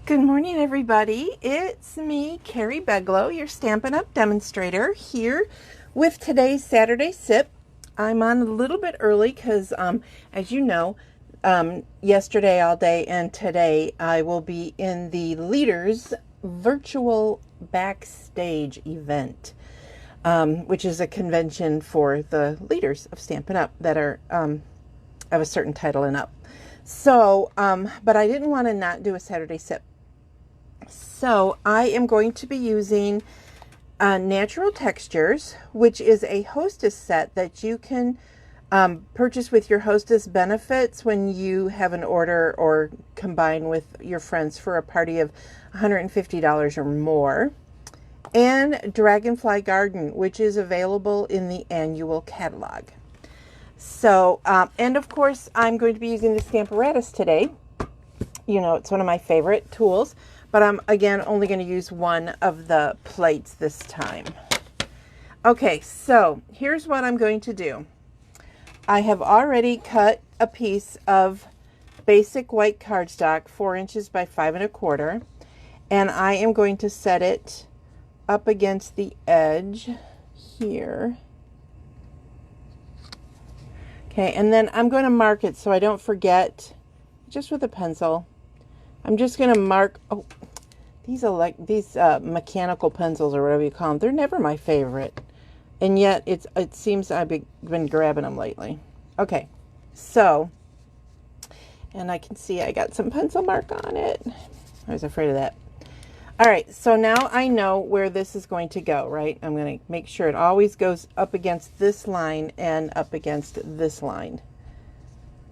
Good morning, everybody. It's me, Carrie Beglow, your Stampin' Up! Demonstrator, here with today's Saturday Sip. I'm on a little bit early because, as you know, yesterday all day and today I will be in the Leaders virtual backstage event, which is a convention for the leaders of Stampin' Up! That are of a certain title and up. So, but I didn't want to not do a Saturday Sip. So I am going to be using Natural Textures, which is a Hostess set that you can purchase with your Hostess benefits when you have an order or combine with your friends for a party of $150 or more. And Dragonfly Garden, which is available in the annual catalog. So, and of course, I'm going to be using the Stamparatus today. You know, it's one of my favorite tools. But I'm, again, only going to use one of the plates this time. Okay, so here's what I'm going to do. I have already cut a piece of basic white cardstock, 4 inches by 5 1/4. And I am going to set it up against the edge here. Okay, and then I'm going to mark it so I don't forget, just with a pencil. I'm just going to mark, these mechanical pencils or whatever you call them, they're never my favorite. And yet it seems I've been grabbing them lately. Okay, so, and I can see I got some pencil mark on it. I was afraid of that. All right, so now I know where this is going to go, right? I'm going to make sure it always goes up against this line and up against this line.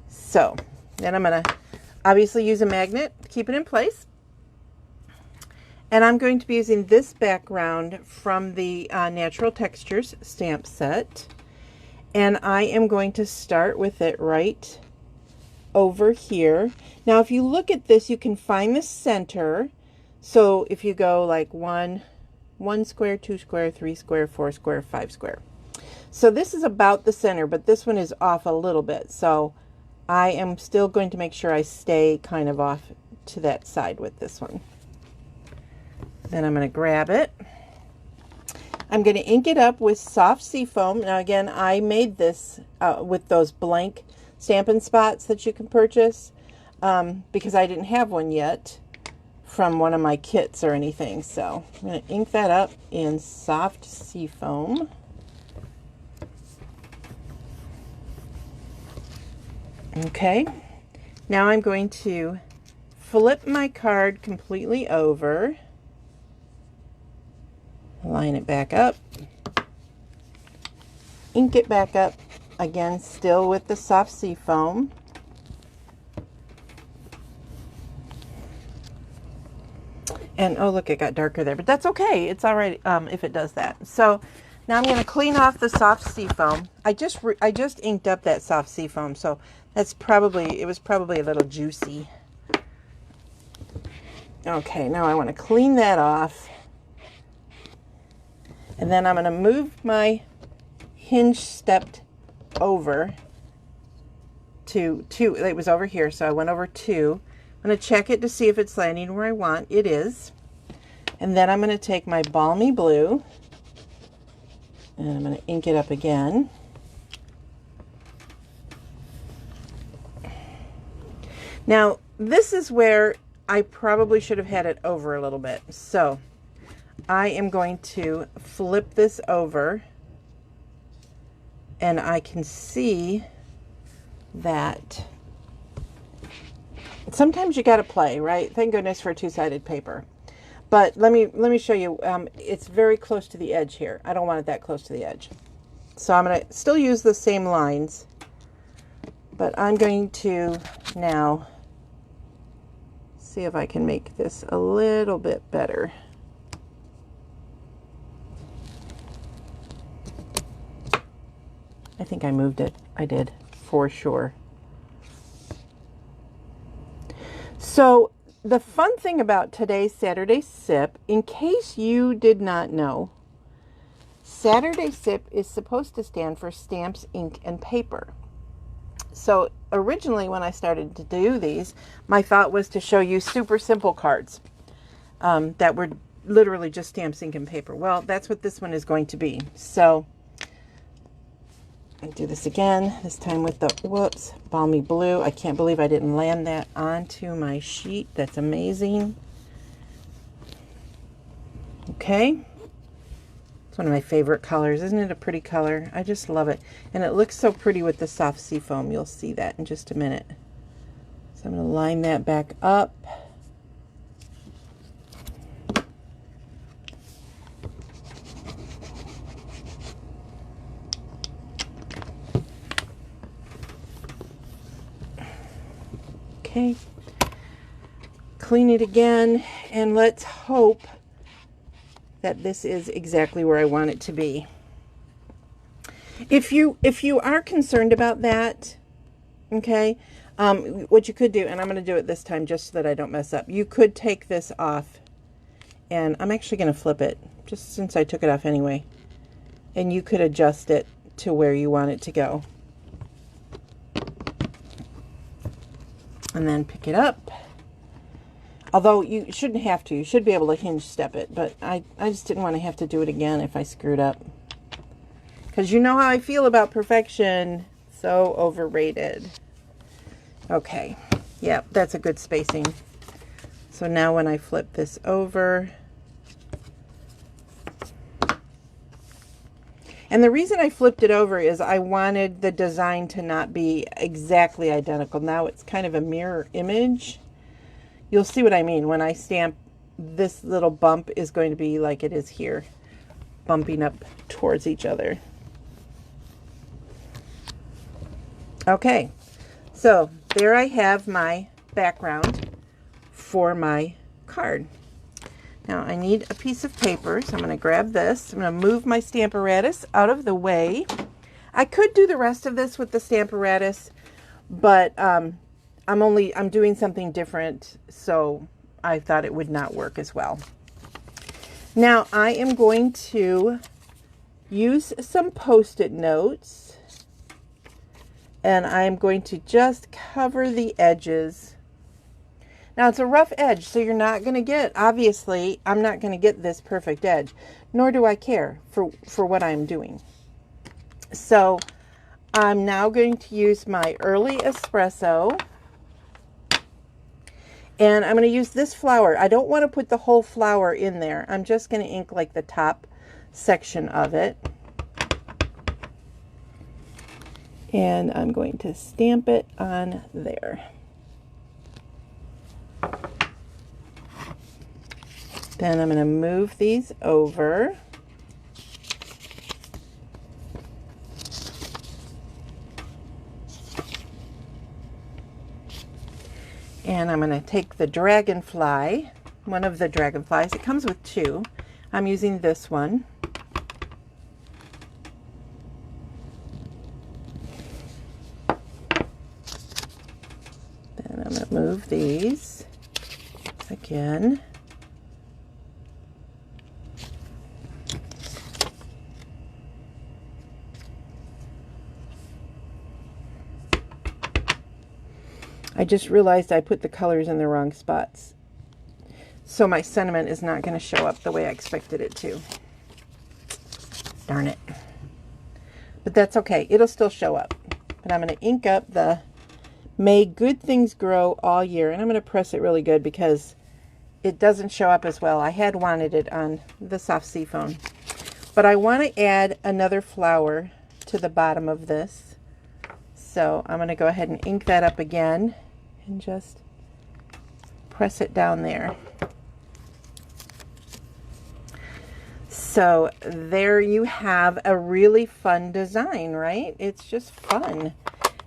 So, then I'm going to obviously use a magnet to keep it in place. And I'm going to be using this background from the Natural Textures stamp set. And I am going to start with it right over here. Now, if you look at this, you can find the center. So if you go like one square, 2 square, 3 square, 4 square, 5 square. So this is about the center, but this one is off a little bit. So I am still going to make sure I stay kind of off to that side with this one. Then I'm going to grab it. I'm going to ink it up with soft seafoam. Now again, I made this with those blank Stampin' Spots that you can purchase because I didn't have one yet from one of my kits or anything. So I'm going to ink that up in soft seafoam. Okay, now I'm going to flip my card completely over, line it back up, ink it back up, again still with the soft seafoam. And oh look, it got darker there, but that's okay. It's all right if it does that. So now I'm going to clean off the soft seafoam. I just inked up that soft seafoam, so it was probably a little juicy. Okay, now I want to clean that off. And then I'm going to move my hinge stepped over to 2. It was over here, so I went over 2. I'm going to check it to see if it's landing where I want. It is. And then I'm going to take my Balmy Blue and I'm going to ink it up again. Now, this is where I probably should have had it over a little bit. So I am going to flip this over and I can see that sometimes you got to play, right? Thank goodness for two-sided paper. But let me show you. It's very close to the edge here. I don't want it that close to the edge. So I'm going to still use the same lines, but I'm going to now see if I can make this a little bit better. I think I moved it. I did, for sure. So the fun thing about today's Saturday Sip, in case you did not know, Saturday Sip is supposed to stand for Stamps, Ink, and Paper. So originally when I started to do these, my thought was to show you super simple cards that were literally just stamps, ink, and paper. Well, that's what this one is going to be. So I'll do this again, this time with the, whoops, balmy blue. I can't believe I didn't land that onto my sheet. That's amazing. Okay. It's one of my favorite colors. Isn't it a pretty color? I just love it. And it looks so pretty with the soft sea foam. You'll see that in just a minute. So I'm going to line that back up. Okay. Clean it again, and let's hope that this is exactly where I want it to be. If you are concerned about that, okay, what you could do, and I'm going to do it this time just so that I don't mess up, you could take this off, and I'm actually going to flip it, just since I took it off anyway, and you could adjust it to where you want it to go. And then pick it up. Although you shouldn't have to. You should be able to hinge step it. But I just didn't want to have to do it again if I screwed up. Because you know how I feel about perfection. So overrated. Okay. Yep, that's a good spacing. So now when I flip this over. And the reason I flipped it over is I wanted the design to not be exactly identical. Now it's kind of a mirror image. You'll see what I mean. When I stamp, this little bump is going to be like it is here, bumping up towards each other. Okay, so there I have my background for my card. Now I need a piece of paper, so I'm going to grab this. I'm going to move my Stamparatus out of the way. I could do the rest of this with the Stamparatus, but I'm doing something different, so I thought it would not work as well. Now I am going to use some Post-it notes, and I'm going to just cover the edges. Now it's a rough edge, so you're not going to get, obviously, I'm not going to get this perfect edge, nor do I care for what I'm doing. So I'm now going to use my Early Espresso. And I'm going to use this flower. I don't want to put the whole flower in there. I'm just going to ink like the top section of it. And I'm going to stamp it on there. Then I'm going to move these over. And I'm going to take the dragonfly, one of the dragonflies. It comes with two. I'm using this one. Then I'm going to move these again. I just realized I put the colors in the wrong spots. So my sentiment is not going to show up the way I expected it to. Darn it. But that's okay. It'll still show up. But I'm going to ink up the May Good Things Grow All Year. And I'm going to press it really good because it doesn't show up as well. I had wanted it on the soft sea foam. But I want to add another flower to the bottom of this. So I'm going to go ahead and ink that up again and just press it down there. So there you have a really fun design, right? It's just fun.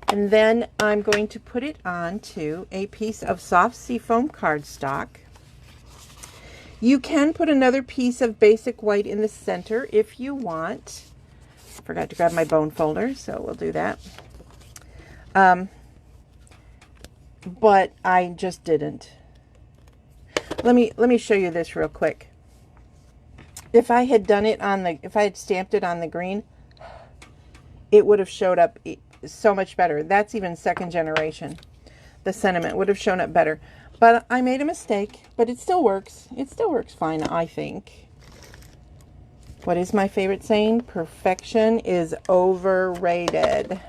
And then I'm going to put it onto a piece of soft seafoam cardstock. You can put another piece of basic white in the center if you want. I forgot to grab my bone folder, so we'll do that. But I just didn't. Let me show you this real quick. If I had done it on the, if I had stamped it on the green, it would have showed up so much better. That's even second generation. The sentiment would have shown up better. But I made a mistake, but it still works. It still works fine, I think. What is my favorite saying? Perfection is overrated.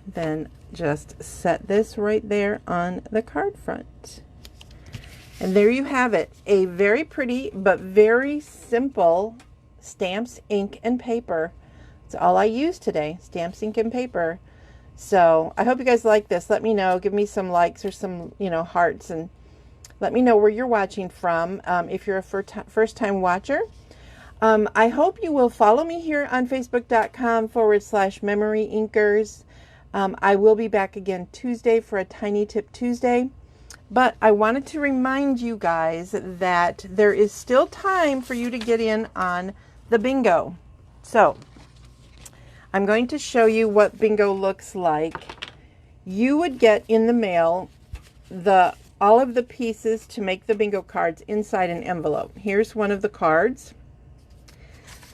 Then just set this right there on the card front. And there you have it. A very pretty but very simple stamps, ink, and paper. That's all I use today. Stamps, ink, and paper. So I hope you guys like this. Let me know. Give me some likes or some, hearts, and let me know where you're watching from. If you're a first-time watcher, I hope you will follow me here on Facebook.com/Memory Inkers. I will be back again Tuesday for a Tiny Tip Tuesday. But I wanted to remind you guys that there is still time for you to get in on the bingo. So I'm going to show you what bingo looks like. You would get in the mail all of the pieces to make the bingo cards inside an envelope. Here's one of the cards.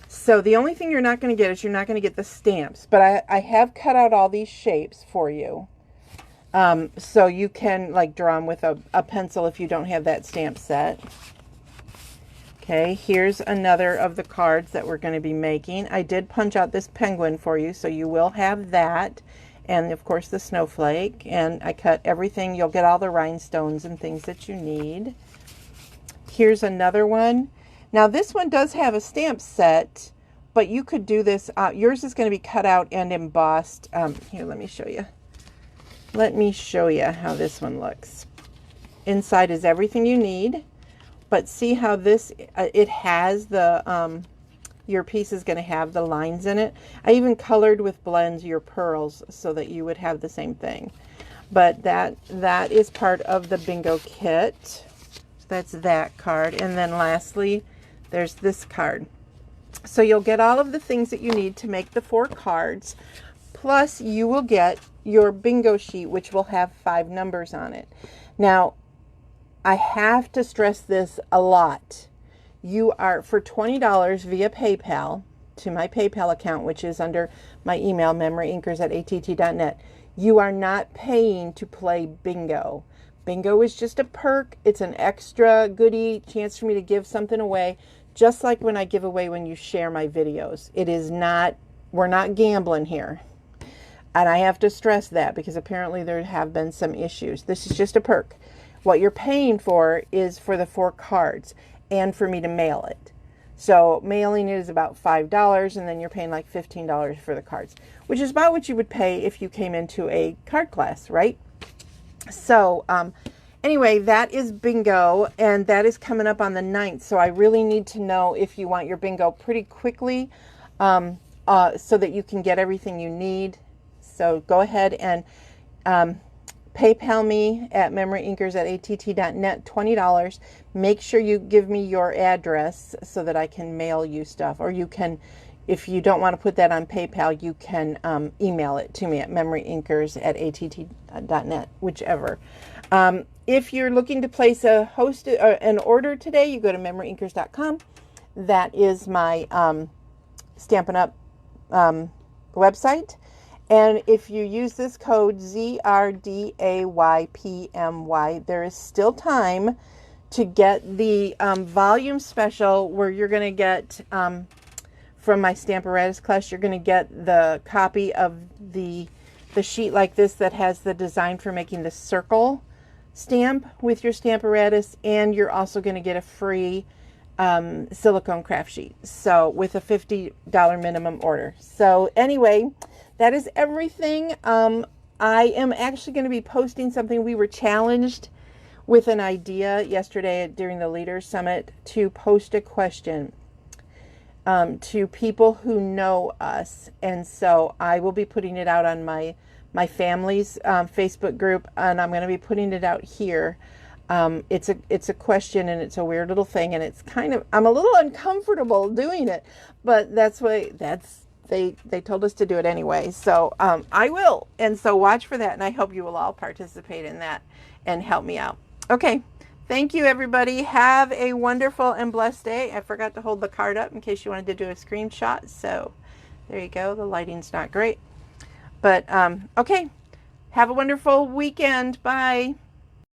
So the only thing you're not going to get is you're not going to get the stamps. But I have cut out all these shapes for you. So you can draw them with a pencil if you don't have that stamp set. Okay, here's another of the cards that we're going to be making. I did punch out this penguin for you, so you will have that. And of course the snowflake. And I cut everything. You'll get all the rhinestones and things that you need. Here's another one. Now this one does have a stamp set, but you could do this. Yours is going to be cut out and embossed. Here, let me show you. Let me show you how this one looks. Inside is everything you need, but see how this, it has the, your piece is going to have the lines in it. I even colored with blends your pearls so that you would have the same thing. But that is part of the bingo kit. So that's that card. And then lastly, there's this card. So you'll get all of the things that you need to make the 4 cards. Plus you will get your bingo sheet, which will have 5 numbers on it. Now, I have to stress this a lot. You are, for $20 via PayPal, to my PayPal account, which is under my email, memoryinkers@att.net, you are not paying to play bingo. Bingo is just a perk. It's an extra goodie, chance for me to give something away, just like when I give away when you share my videos. It is not, we're not gambling here. And I have to stress that because apparently there have been some issues. This is just a perk. What you're paying for is for the 4 cards and for me to mail it. So mailing it is about $5, and then you're paying like $15 for the cards, which is about what you would pay if you came into a card class, right? So anyway, that is bingo, and that is coming up on the 9th. So I really need to know if you want your bingo pretty quickly so that you can get everything you need. So go ahead and PayPal me at memoryinkers@att.net, $20. Make sure you give me your address so that I can mail you stuff. Or you can, if you don't want to put that on PayPal, you can email it to me at memoryinkers@att.net, whichever. If you're looking to place an order today, you go to memoryinkers.com. That is my Stampin' Up! Website. And if you use this code ZRDAYPMY, there is still time to get the volume special where you're going to get, from my Stamparatus class, you're going to get the copy of the sheet like this that has the design for making the circle stamp with your Stamparatus, and you're also going to get a free silicone craft sheet. So with a $50 minimum order. So anyway, that is everything. I am actually going to be posting something. We were challenged with an idea yesterday during the Leaders Summit to post a question to people who know us. And so I will be putting it out on my family's Facebook group, and I'm going to be putting it out here. It's a question, and it's a weird little thing, and it's kind of, I'm a little uncomfortable doing it, but they told us to do it anyway. So I will. And so watch for that. And I hope you will all participate in that and help me out. Okay. Thank you, everybody. Have a wonderful and blessed day. I forgot to hold the card up in case you wanted to do a screenshot. So There you go. The lighting's not great. But, okay. Have a wonderful weekend. Bye.